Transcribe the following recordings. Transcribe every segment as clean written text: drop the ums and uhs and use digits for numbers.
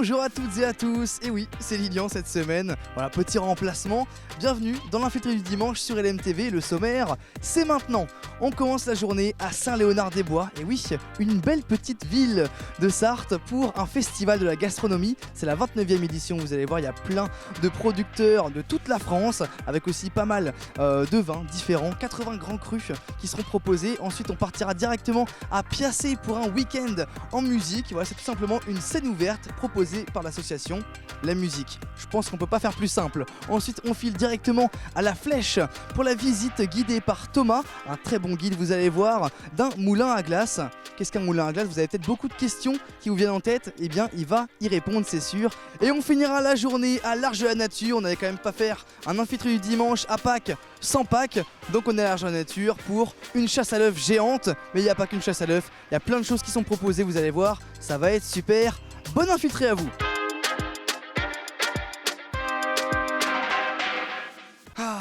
Bonjour à toutes et à tous, et oui, c'est Lilian cette semaine, voilà, petit remplacement. Bienvenue dans l'infiltré du dimanche sur LMTV, le sommaire, c'est maintenant. On commence la journée à Saint-Léonard-des-Bois, et oui, une belle petite ville de Sarthe pour un festival de la gastronomie. C'est la 29e édition, vous allez voir, il y a plein de producteurs de toute la France, avec aussi pas mal de vins différents, 80 grands crus qui seront proposés. Ensuite, on partira directement à Piacé pour un week-end en musique. Voilà, c'est tout simplement une scène ouverte proposée par l'association La Musique. Je pense qu'on peut pas faire plus simple. Ensuite, on file directement à la Flèche pour la visite guidée par Thomas, un très bon guide, vous allez voir, d'un moulin à glace. Qu'est-ce qu'un moulin à glace? Vous avez peut-être beaucoup de questions qui vous viennent en tête. Eh bien, il va y répondre, c'est sûr. Et on finira la journée à l'Arche de la Nature. On n'allait quand même pas faire un infiltré du dimanche à Pâques sans Pâques. Donc on est à l'Arche de la Nature pour une chasse à l'œuf géante. Mais il n'y a pas qu'une chasse à l'œuf. Il y a plein de choses qui sont proposées, vous allez voir. Ça va être super. Bonne infiltré à vous.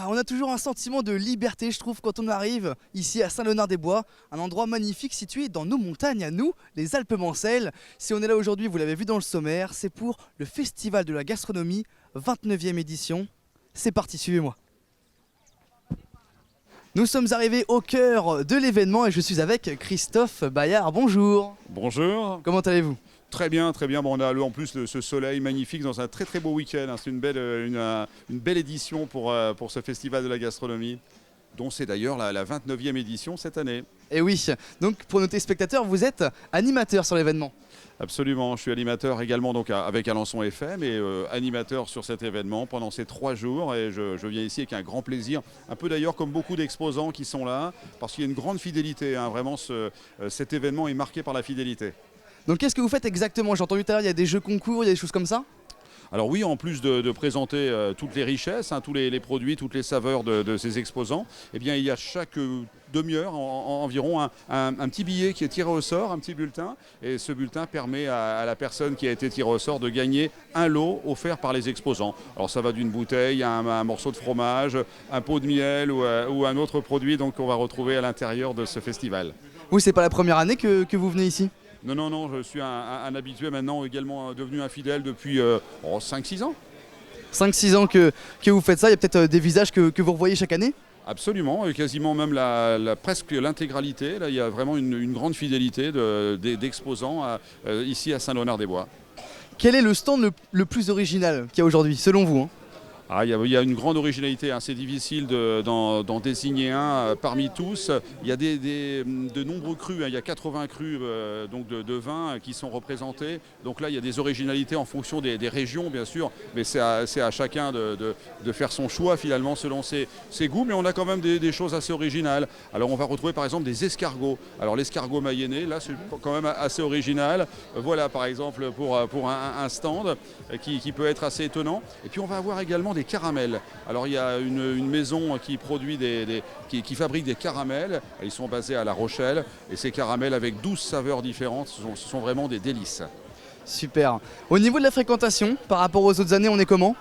On a toujours un sentiment de liberté, je trouve, quand on arrive ici à Saint-Léonard-des-Bois, un endroit magnifique situé dans nos montagnes à nous, les Alpes-Mancelles. Si on est là aujourd'hui, vous l'avez vu dans le sommaire, c'est pour le Festival de la gastronomie, 29e édition. C'est parti, suivez-moi. Nous sommes arrivés au cœur de l'événement et je suis avec Christophe Bayard. Bonjour. Bonjour. Comment allez-vous ? Très bien, très bien. Bon, on a en plus ce soleil magnifique dans un très très beau week-end. C'est une belle édition pour ce festival de la gastronomie, dont c'est d'ailleurs la 29e édition cette année. Et oui, donc pour nos téléspectateurs, vous êtes animateur sur l'événement. Absolument, je suis animateur également donc avec Alençon FM et animateur sur cet événement pendant ces 3 jours et je viens ici avec un grand plaisir, un peu d'ailleurs comme beaucoup d'exposants qui sont là, parce qu'il y a une grande fidélité, hein. Vraiment cet événement est marqué par la fidélité. Donc qu'est-ce que vous faites exactement? J'ai entendu tout à l'heure, il y a des jeux concours, il y a des choses comme ça? Alors oui, en plus de présenter toutes les richesses, hein, tous les produits, toutes les saveurs de ces exposants, eh bien, il y a chaque demi-heure environ un petit billet qui est tiré au sort, un petit bulletin. Et ce bulletin permet à la personne qui a été tirée au sort de gagner un lot offert par les exposants. Alors ça va d'une bouteille à un morceau de fromage, un pot de miel ou un autre produit qu'on va retrouver à l'intérieur de ce festival. Oui, c'est pas la première année que vous venez ici? Non, je suis un habitué maintenant, également devenu un fidèle depuis 5-6 ans. 5-6 ans que vous faites ça, il y a peut-être des visages que vous revoyez chaque année? Absolument, et quasiment même presque l'intégralité. Là, il y a vraiment une grande fidélité d'exposants ici à Saint-Léonard-des-Bois. Quel est le stand le plus original qu'il y a aujourd'hui, selon vous, hein? Il y a une grande originalité, hein. C'est difficile d'en désigner un parmi tous. Il y a de nombreux crus, hein. Il y a 80 crus donc de vins qui sont représentés. Donc là, il y a des originalités en fonction des régions, bien sûr, mais c'est à chacun de faire son choix finalement selon ses goûts. Mais on a quand même des choses assez originales. Alors on va retrouver par exemple des escargots. Alors l'escargot mayennais, là c'est quand même assez original. Voilà par exemple pour un stand qui peut être assez étonnant. Et puis on va avoir également des caramels. Alors il y a une maison qui produit qui fabrique des caramels. Ils sont basés à La Rochelle et ces caramels avec 12 saveurs différentes, ce sont vraiment des délices. Super. Au niveau de la fréquentation, par rapport aux autres années, on est comment ?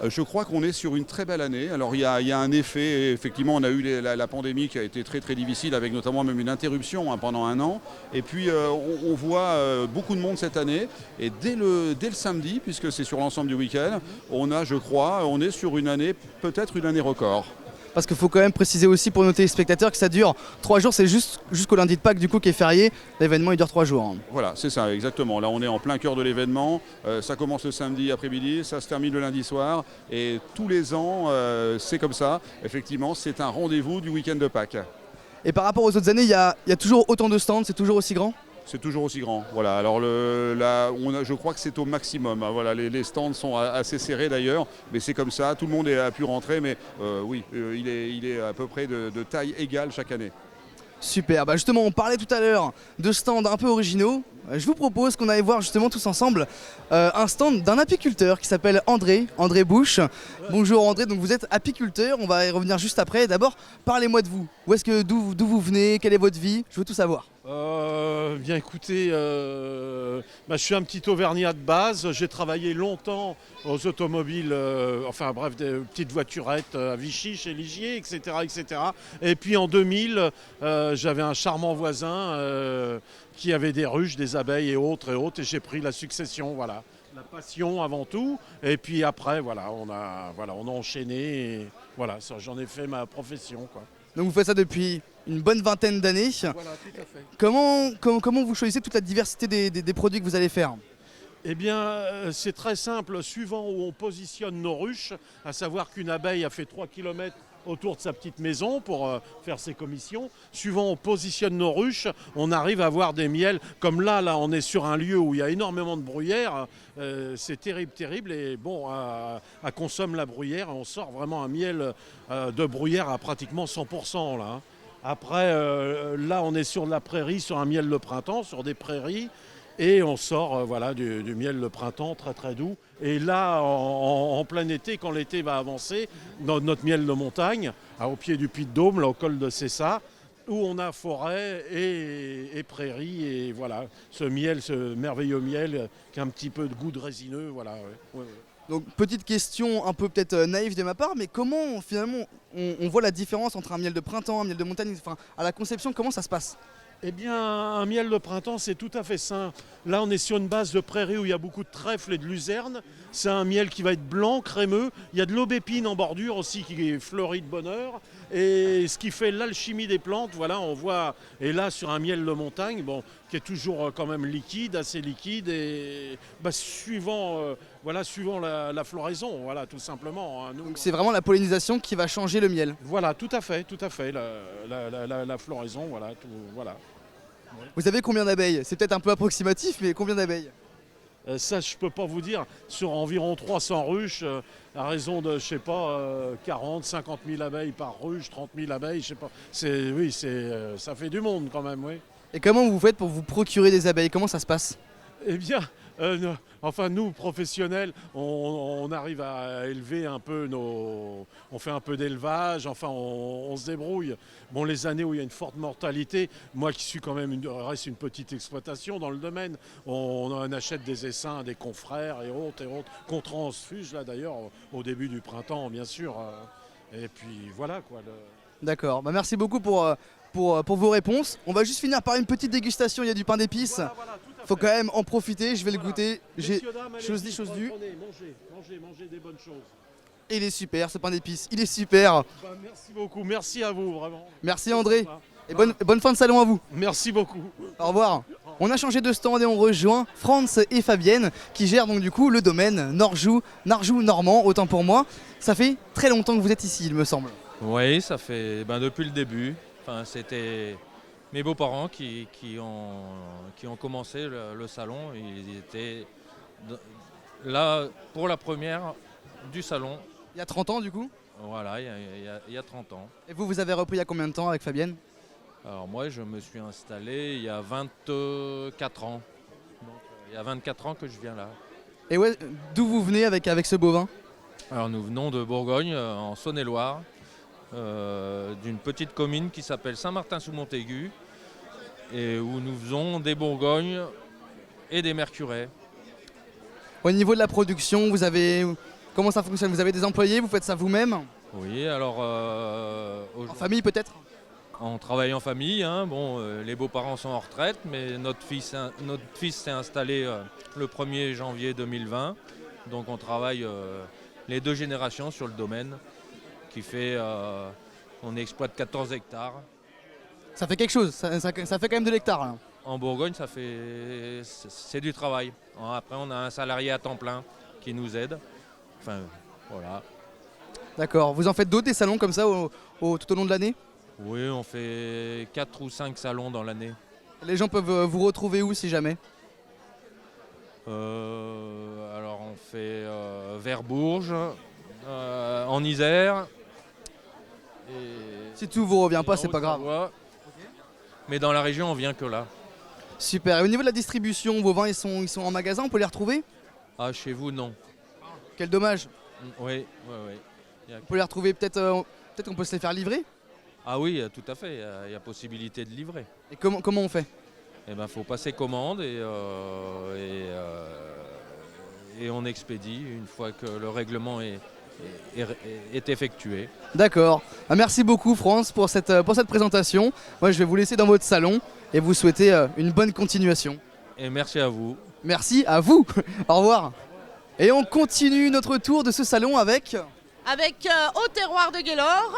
Je crois qu'on est sur une très belle année. Alors il y a un effet, effectivement on a eu la pandémie qui a été très très difficile avec notamment même une interruption, hein, pendant 1 an. Et puis on voit beaucoup de monde cette année et dès le samedi, puisque c'est sur l'ensemble du week-end, on est sur une année, peut-être une année record. Parce qu'il faut quand même préciser aussi pour nos téléspectateurs que ça dure 3 jours, c'est jusqu'au lundi de Pâques du coup qui est férié. L'événement il dure 3 jours. Hein. Voilà, c'est ça, exactement. Là on est en plein cœur de l'événement. Ça commence le samedi après-midi, ça se termine le lundi soir. Et tous les ans, c'est comme ça. Effectivement, c'est un rendez-vous du week-end de Pâques. Et par rapport aux autres années, il y a toujours autant de stands, c'est toujours aussi grand ? C'est toujours aussi grand. Voilà. Alors je crois que c'est au maximum. Hein. Voilà. Les stands sont assez serrés d'ailleurs, mais c'est comme ça. Tout le monde a pu rentrer, mais oui, il est à peu près de taille égale chaque année. Super. Bah justement, on parlait tout à l'heure de stands un peu originaux. Je vous propose qu'on aille voir justement tous ensemble un stand d'un apiculteur qui s'appelle André Bouche. Bonjour André, donc vous êtes apiculteur, on va y revenir juste après. D'abord, parlez-moi de vous. D'où vous venez, quelle est votre vie? Je veux tout savoir. Bien écoutez, je suis un petit Auvergnat de base. J'ai travaillé longtemps aux automobiles, des petites voiturettes à Vichy, chez Ligier, etc., etc. Et puis en 2000, j'avais un charmant voisin qui avait des ruches, des abeilles et autres, et j'ai pris la succession, voilà. la passion avant tout. Et puis après, voilà, on a enchaîné. Et voilà, j'en ai fait ma profession, quoi. Donc vous faites ça depuis une bonne vingtaine d'années. Voilà, tout à fait. Comment vous choisissez toute la diversité des produits que vous allez faire? Eh bien, c'est très simple. Suivant où on positionne nos ruches, à savoir qu'une abeille a fait 3 km autour de sa petite maison pour faire ses commissions. Suivant où on positionne nos ruches, on arrive à avoir des miels. Comme là, on est sur un lieu où il y a énormément de bruyère. C'est terrible, terrible. Et bon, à consomme la bruyère, on sort vraiment un miel de bruyère à pratiquement 100% là. Après, là, on est sur de la prairie, sur un miel de printemps, sur des prairies. Et on sort du miel de printemps très très doux. Et là, en plein été, quand l'été va avancer, notre miel de montagne, au pied du Puy de Dôme, là, au col de Cessa, où on a forêt et prairie. Et voilà, ce merveilleux miel qui a un petit peu de goût de résineux. Voilà, ouais. Donc petite question un peu peut-être naïve de ma part, mais comment finalement on voit la différence entre un miel de printemps, un miel de montagne, enfin à la conception, comment ça se passe? Eh bien, un miel de printemps, c'est tout à fait sain. Là, on est sur une base de prairie où il y a beaucoup de trèfle et de luzerne. C'est un miel qui va être blanc, crémeux. Il y a de l'aubépine en bordure aussi qui fleurit de bonne heure. Et ce qui fait l'alchimie des plantes, voilà, on voit. Et là, sur un miel de montagne, qui est toujours quand même liquide, assez liquide, et suivant la floraison, voilà, tout simplement. Hein. Donc c'est vraiment la pollinisation qui va changer le miel. Voilà, tout à fait. La floraison, voilà, tout, voilà. Vous avez combien d'abeilles? C'est peut-être un peu approximatif, mais combien d'abeilles? Ça, je ne peux pas vous dire. Sur environ 300 ruches, à raison de, 40, 50 000 abeilles par ruche, 30 000 abeilles, je sais pas. Ça fait du monde quand même, oui. Et comment vous faites pour vous procurer des abeilles? Comment ça se passe? Eh bien, nous, professionnels, on arrive à élever un peu on fait un peu d'élevage, on se débrouille. Bon, les années où il y a une forte mortalité, moi qui suis quand même reste une petite exploitation dans le domaine, on achète des essaims à des confrères et autres, qu'on transfuse là d'ailleurs au début du printemps, bien sûr. Et puis voilà quoi. D'accord, merci beaucoup pour vos réponses. On va juste finir par une petite dégustation, il y a du pain d'épices. Voilà, faut quand même en profiter, je vais le goûter. Chose dit, chose due. Mangez des bonnes choses. Et il est super ce pain d'épices, il est super. Merci beaucoup, merci à vous vraiment. Merci André, et bonne fin de salon à vous. Merci beaucoup. Au revoir. On a changé de stand et on rejoint Franz et Fabienne qui gèrent donc du coup le domaine Narjou Normand, autant pour moi. Ça fait très longtemps que vous êtes ici, il me semble. Oui, ça fait depuis le début. Enfin, c'était mes beaux-parents qui ont commencé le salon. Ils étaient là pour la première du salon. Il y a 30 ans du coup? Voilà, il y a 30 ans. Et vous avez repris il y a combien de temps avec Fabienne? Alors moi, je me suis installé il y a 24 ans. Donc, il y a 24 ans que je viens là. Et ouais, d'où vous venez avec ce bovin? Alors nous venons de Bourgogne, en Saône-et-Loire, d'une petite commune qui s'appelle Saint-Martin-sous-Montaigu, et où nous faisons des Bourgognes et des Mercurets. Au niveau de la production, comment ça fonctionne? Vous avez des employés, vous faites ça vous-même? Oui, alors... En famille peut-être? On travaille en famille, hein. Les beaux-parents sont en retraite, mais notre fils s'est installé le 1er janvier 2020. Donc on travaille les 2 générations sur le domaine, qui fait, on exploite 14 hectares. Ça fait quelque chose, ça fait quand même de l'hectare là. En Bourgogne, c'est du travail. Après, on a un salarié à temps plein qui nous aide. Enfin, voilà. D'accord, vous en faites d'autres des salons comme ça tout au long de l'année? Oui, on fait 4 ou 5 salons dans l'année. Les gens peuvent vous retrouver où si jamais? Alors on fait vers Bourges, en Isère. Si tout vous revient pas, c'est pas grave. Mais dans la région, on vient que là. Super. Et au niveau de la distribution, vos vins ils sont en magasin, on peut les retrouver? Ah, chez vous, non. Quel dommage. Oui. On peut les retrouver peut-être qu'on peut se les faire livrer? Ah oui, tout à fait, il y a possibilité de livrer. Et comment on fait? Eh ben, faut passer commande et on expédie une fois que le règlement est effectué. D'accord. Merci beaucoup Franz pour cette présentation. Moi je vais vous laisser dans votre salon et vous souhaiter une bonne continuation. Et merci à vous. Merci à vous. Au revoir. Et on continue notre tour de ce salon avec... Avec Au Terroir de Guélor,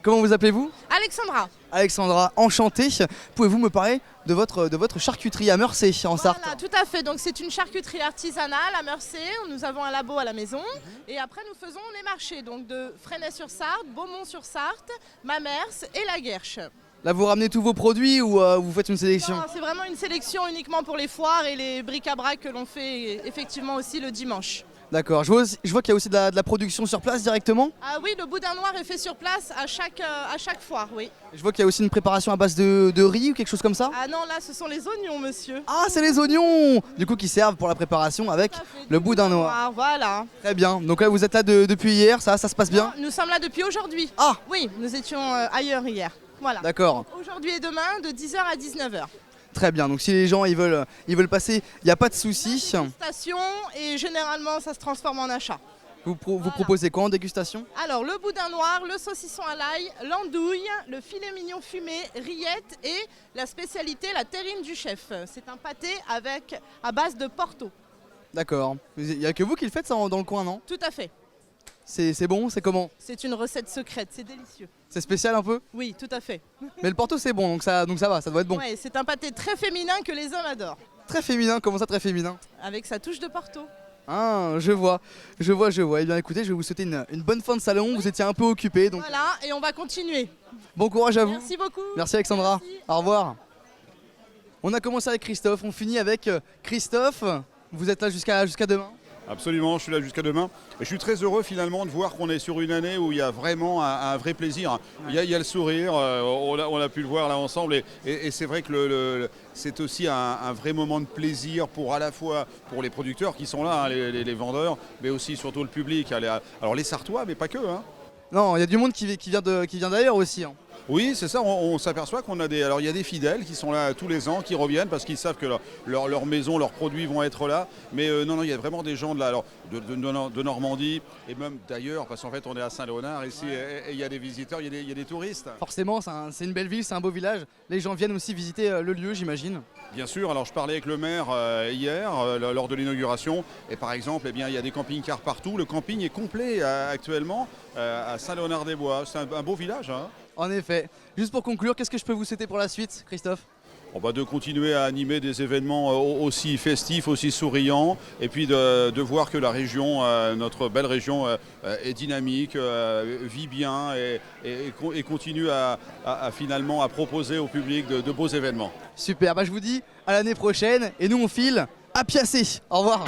Comment vous appelez-vous? Alexandra. Alexandra, enchantée. Pouvez-vous me parler de votre charcuterie à Meurcey en Sarthe? Voilà, tout à fait. Donc c'est une charcuterie artisanale à Meurcey. Nous avons un labo à la maison. Et après nous faisons les marchés donc de Fresnay-sur-Sarthe, Beaumont-sur-Sarthe, Mamers et La Guerche. Là vous ramenez tous vos produits ou vous faites une sélection? Non, c'est vraiment une sélection uniquement pour les foires et les bric-à-brac que l'on fait effectivement aussi le dimanche. D'accord, je vois qu'il y a aussi de la production sur place directement. Ah oui, le boudin noir est fait sur place à chaque foire, oui. Je vois qu'il y a aussi une préparation à base de riz ou quelque chose comme ça. Ah non, là ce sont les oignons, monsieur. Ah, c'est les oignons du coup qui servent pour la préparation avec Tout à fait, le du boudin noir. Voilà. Très bien, donc là vous êtes là depuis hier, ça se passe bien? Non, nous sommes là depuis aujourd'hui. Ah, Oui, nous étions ailleurs hier. Voilà. d'accord, Aujourd'hui et demain de 10h à 19h. très bien, donc si les gens ils veulent passer, il n'y a pas de souci. Station et généralement ça se transforme en achat. Vous Voilà. proposez quoi en dégustation? Alors le boudin noir, le saucisson à l'ail, l'andouille, le filet mignon fumé, rillettes et la spécialité, la terrine du chef. C'est un pâté à base de Porto. D'accord, il n'y a que vous qui le faites ça dans le coin, non? Tout à fait. C'est bon, c'est comment? C'est une recette secrète, c'est délicieux. C'est spécial un peu? Oui, tout à fait. Mais le Porto c'est bon, donc ça va, ça doit être bon. Ouais, c'est un pâté très féminin que les hommes adorent, Très féminin, comment ça très féminin? avec sa touche de Porto. Ah, je vois. Eh bien écoutez, je vais vous souhaiter une bonne fin de salon, vous étiez un peu occupé, donc Voilà, et on va continuer. bon courage à vous. Merci beaucoup. Merci Alexandra, Merci. au revoir. On a commencé avec Christophe, on finit avec Christophe. Vous êtes là jusqu'à demain? Absolument, je suis là jusqu'à demain. Et je suis très heureux finalement de voir qu'on est sur une année où il y a vraiment un vrai plaisir. Il y a le sourire, on a pu le voir là ensemble. Et c'est vrai que c'est aussi un vrai moment de plaisir à la fois pour les producteurs qui sont là, hein, les vendeurs, mais aussi surtout le public. Alors les Sartois, mais pas que. Hein. Non, il y a du monde qui vient d'ailleurs aussi. Hein. Oui, c'est ça, on s'aperçoit qu'on a alors il y a des fidèles qui sont là tous les ans, qui reviennent parce qu'ils savent que leur maison, leurs produits vont être là. Mais non, il y a vraiment des gens de là, alors, de Normandie et même d'ailleurs, parce qu'en fait on est à Saint-Léonard ici et il y a des visiteurs, il y a des touristes. Forcément, c'est une belle ville, c'est un beau village. Les gens viennent aussi visiter le lieu, j'imagine. Bien sûr, alors je parlais avec le maire hier lors de l'inauguration et par exemple, eh bien, il y a des camping-cars partout. Le camping est complet actuellement à Saint-Léonard-des-Bois. C'est un beau village. Hein. En effet. Juste pour conclure, qu'est-ce que je peux vous souhaiter pour la suite, Christophe? De continuer à animer des événements aussi festifs, aussi souriants, et puis de voir que la région, notre belle région, est dynamique, vit bien et continue à finalement à proposer au public de beaux événements. Super, je vous dis à l'année prochaine et nous on file à Piacé. Au revoir.